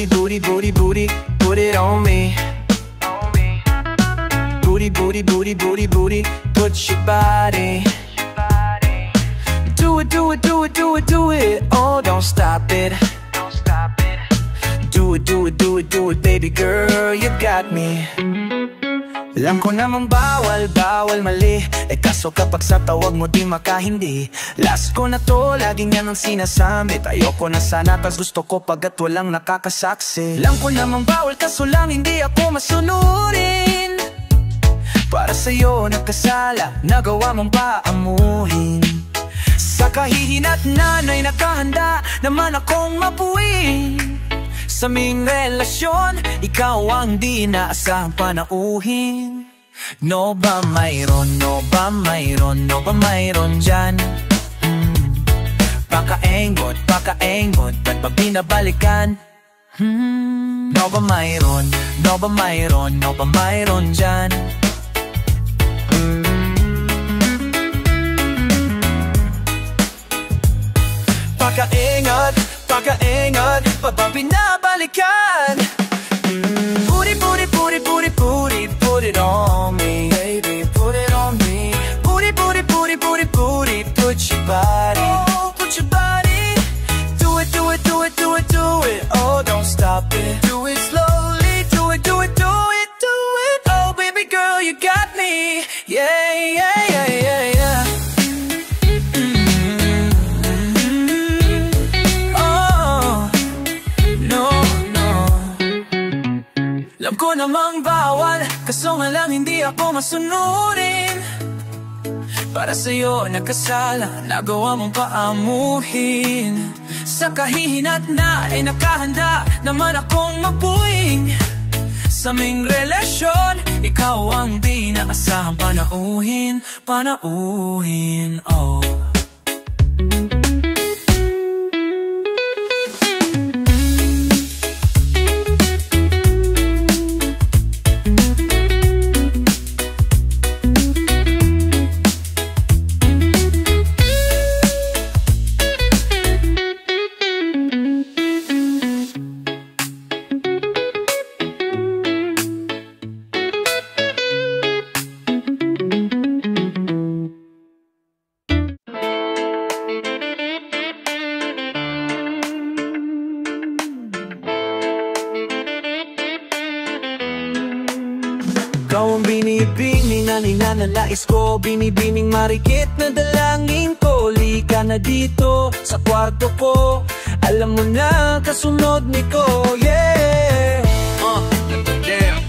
booty, booty, booty, booty, put it on me. Booty, booty, booty, booty, booty, put your body. Do it, do it, do it, do it, do it. Oh, don't stop it. Do it, do it, do it, do it, baby girl, you got me. Alam ko namang bawal, bawal, mali. Kaso kapag sa tawag mo di makahindi. Last ko na to, laging yan ang sinasambit. Ayoko na sana, tas gusto ko pagkat walang nakakasaksi. Alam ko namang bawal, kaso lang hindi ako masunurin. Para sa'yo nagkasala, nagawa mong paamuhin. Sa kahihina't nanay nakahanda naman akong mapuwing. Sa aming relasyon, ikaw ang di naasahang panauhin. No ba mayroon, no ba mayroon, no ba mayroon dyan? Pakaengot, ba't ba binabalikan? No ba mayroon, no ba mayroon, no ba mayroon dyan? Pakaengot, ba't ba binabalikan? Booty, booty, booty, booty, booty, put it on me. Baby, put it on me. Booty, booty, booty, booty, booty, put your body. Oh, put your body. Do it, do it, do it, do it, do it. Oh, don't stop it. Do it slowly, do it, do it, do it, do it. Oh, baby girl, you got me. Yeah, yeah, yeah, yeah, yeah. Alam ko namang bawal, kaso nga lang hindi ako masunurin. Para sa'yo nagkasala, nagawa mong paamuhin. Sa kahihina't na ay nakahanda naman akong mabuing. Sa aming relasyon, ikaw ang di naasahang panauhin. Panauhin, oh. Ikaw ang binibining na ninanalais ko. Binibining marikit na dalangin ko. Lika na dito sa kwarto ko. Alam mo na kasunod niko. Yeah. Damn.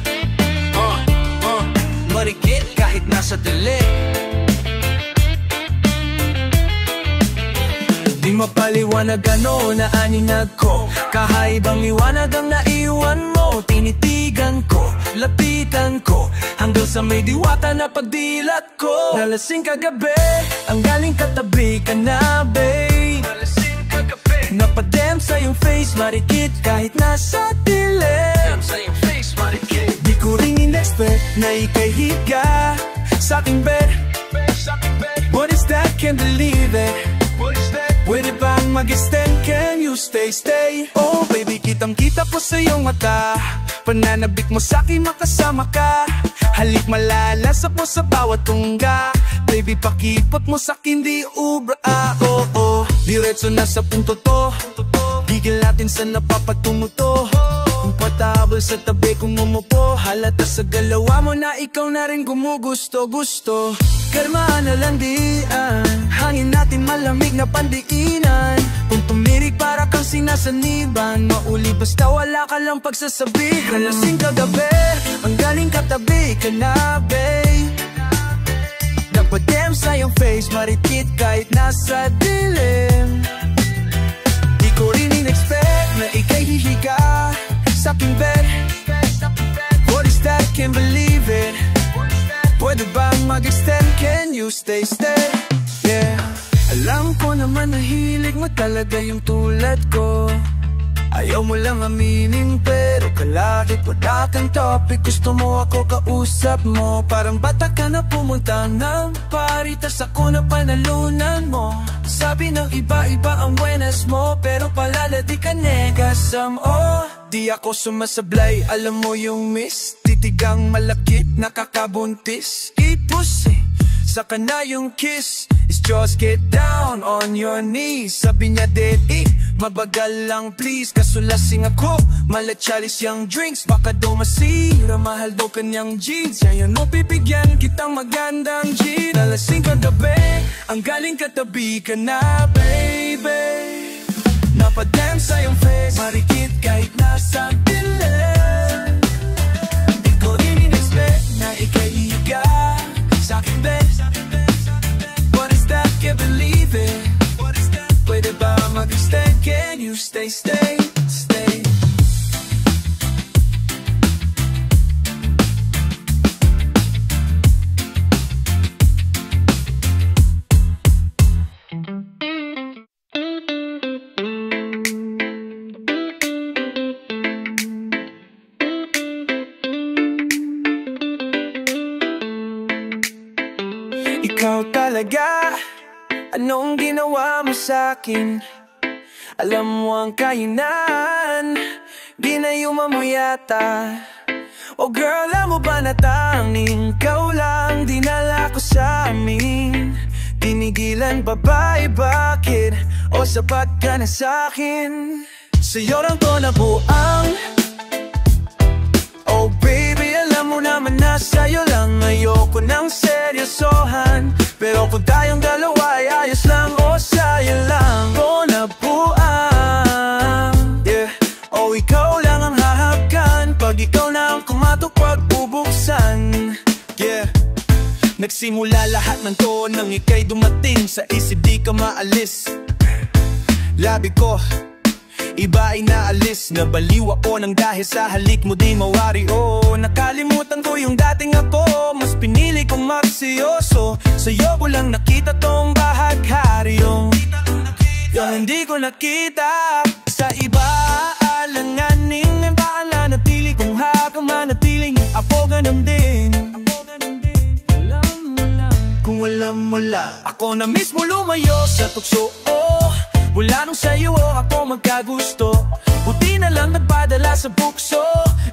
Marikit kahit nasa dali. Di mapaliwanag ano na aninag ko. Kahaibang liwanag ang naiwan mo. Tinitigan ko, lapitan ko, hanggang sa may diwata na pagdilat ko. Nalasing kagabi, ang galing katabi ka na, babe. Nalasing kagabi, napadem sa iyong face, marikit kahit nasa dilim. Sa iyong face, marikit. Di ko rin in-expect na ika'y higa sa aking bed. What is that? Can't believe it. What is that? Pwede bang mag-extend? Can you stay? Oh baby, kitang-kita ko sa iyong mata. Pananabik mo sa'kin makasama ka. Halik malalasap mo sa bawat tungga. Baby, pakipot mo sa'kin di ubra. Oh. Diretso na sa punto to. Gigil natin sa napapatungo to. Komportable sa tabi kong umupo. Halata sa galawa mo na ikaw na rin gumugusto. Kalmaan na lang dian. Hangin natin malamig na pandiinan. Kung tumirig para kang sinasaniban. Mauli basta wala ka lang pagsasabi. Nalasing kagabi, ang galing katabi ka na, babe. Nagpadem sa iyong face, marikit kahit nasa dilim. Di ko rin in-expect na ika'y hihiga sa aking bed. What is that? Can't believe it. Pwede bang mag-extend? Can you stay? Yeah. Alam ko naman na hilig mo talaga yung tulad ko. Ayaw mo lang aminin pero kalagit wala kang topic. Gusto mo ako kausap mo. Parang bata ka na pumunta ng party, tas ako na panalunan mo. Sabi ng iba-iba ang buenas mo, pero palala di ka negasam. Oh, di ako sumasablay. Alam mo yung miss, titigang malakit, nakakabuntis. Ipusi, saka na yung kiss, it's just get down on your knees. Sabi niya daddy, mabagal lang please. Kaso lasing ako, malachalis yung drinks. Baka daw masira, mahal daw kanyang jeans. Ngayon mo pipigyan kitang magandang jeans. Nalasing kagabi, ang galing katabi ka na baby. Napadam sa iyong face, marikit kahit nasa dilim. Di ko rin in-expect na ika'y iiga sa'kin best. What is that, can't believe it. Pwede ba mag-extend, can you stay, stay, stay. Ikaw talaga, anong ginawa mo sa'kin? Alam mo ang kainan, di na yumaman mo yata. Oh girl, alam mo ba na tanging ikaw lang dinala ko sa amin? Tinigilan babae, bakit? O sapat ka na sa'kin? Sa'yo lang to nabuang. Oh baby, alam mo naman na sa'yo lang. Ayoko ng seryosohan, pero kung tayong dalawa ay ayos lang. O sa'yo lang to nabuang, yeah. O ikaw lang ang hahakan, pag ikaw na ang kumatok, pag bubuksan, yeah. Nagsimula lahat ng to nang ika'y dumating. Sa isip di ka maalis. Labi ko, iba ay naalis. Nabaliw ako nang dahil sa halik mo di mawari. Oh, nakalimutan ko yung dating ako. Mas pinili kong magseryoso. Sa'yo ko lang nakita tong bahaghari. Yung hindi ko nakita sa iba. Alanganin ang paananatili kung habang manatiling ako ganun din. Kung alam mo lang, ako na mismo lumayo sa tukso. Oh, wala nung sa'yo ako magkagusto. Buti na lang nagpadala sa bukso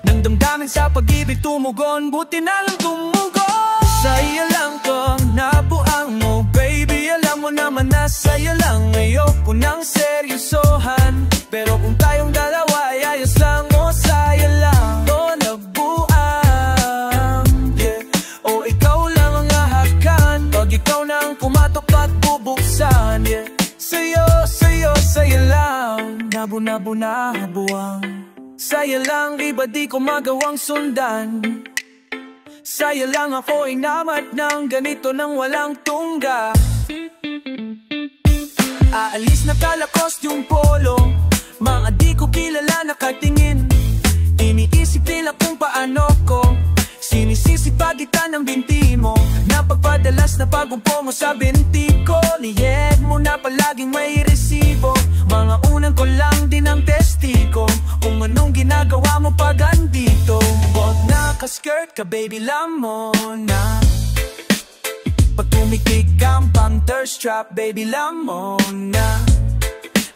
nang damdamin sa pag-ibig tumugon. Buti na lang tumugon. Sa'yo lang to nabuang mo baby. Alam mo naman na sa'yo lang. Ayoko ng seryosohan, pero kung tayong dalawa ay ayos lang. O sa'yo lang to nabuang, yeah. O ikaw lang ang hahakan, pag ikaw na ang kumatok at bubuksan, yeah. Sa'yo, sa'yo, sa'yo lang, nabu-nabu-nabuang. Sa'yo lang, iba di ko magawang sundan. Sa'yo lang ako inamat ng ganito nang walang tungga. Aalis na talakos yung polo, mga di ko kilala nakatingin. Iniisip nila kung paano ko sinisisipagitan ng binti mo. Napagpadalas na pagumpo mo sa binti ko. Niyeg mo na palaging may resibo. Mga unang ko lang din ang testigo kung anong ginagawa mo pag andito. Huwag nakaskirt ka baby, lam mo na. Pag tumikik ang pang thirst trap baby, lam mo na.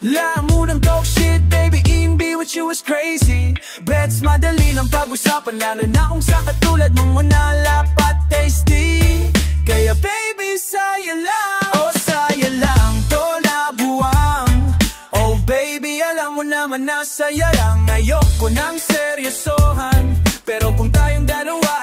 Lam mo ng dog shit baby, be with you is crazy. Bets madali lang pag-usapan, lalo na kung sa katulad mong manalapat tasty. Kaya baby, sa'yo lang, oh sa'yo lang to nabuang. Oh baby, alam mo naman na sa'yo lang. Ayoko ng seryosohan, pero kung tayong dalawa